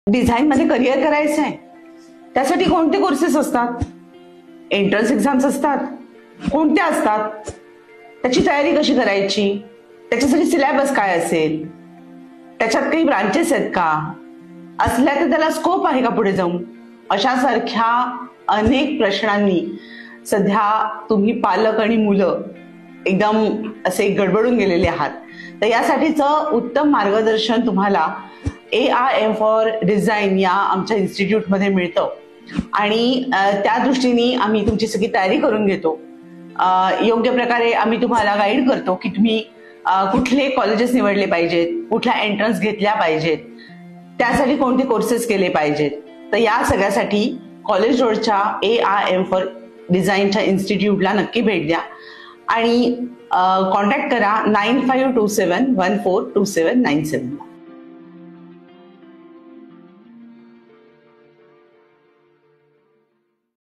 Design मध्ये career करायचं आहे त्यासाठी कोणते कोर्सेस असतात, एंट्रन्स एक्झाम्स असतात, कोणत्या असतात, त्याची तयारी कशी करायची, त्याच्यासाठी सिलेबस काय असेल, त्याच्यात काही ब्रांचेस आहेत का, असल्या तर त्याला स्कोप आहे का पुढे जाऊन, अशा सारख्या अनेक प्रश्नांनी सध्या तुम्ही पालक आणि मुलं एकदम असे गडबडून गेलेले आहात. तर यासाठीचं उत्तम मार्गदर्शन तुम्हाला AIM फॉर डिझाईन या आमच्या इन्स्टिट्यूटमध्ये मिळतं आणि त्या दृष्टीने आम्ही तुमची सगळी तयारी करून घेतो. योग्य प्रकारे आम्ही तुम्हाला गाईड करतो की तुम्ही कुठले कॉलेजेस निवडले पाहिजेत, कुठल्या एंट्रन्स घेतल्या पाहिजेत, त्यासाठी कोणते कोर्सेस केले पाहिजेत. तर या सगळ्यासाठी कॉलेज रोडच्या AIM फॉर डिझाईनच्या इन्स्टिट्यूटला नक्की भेट द्या आणि कॉन्टॅक्ट करा 9527142797.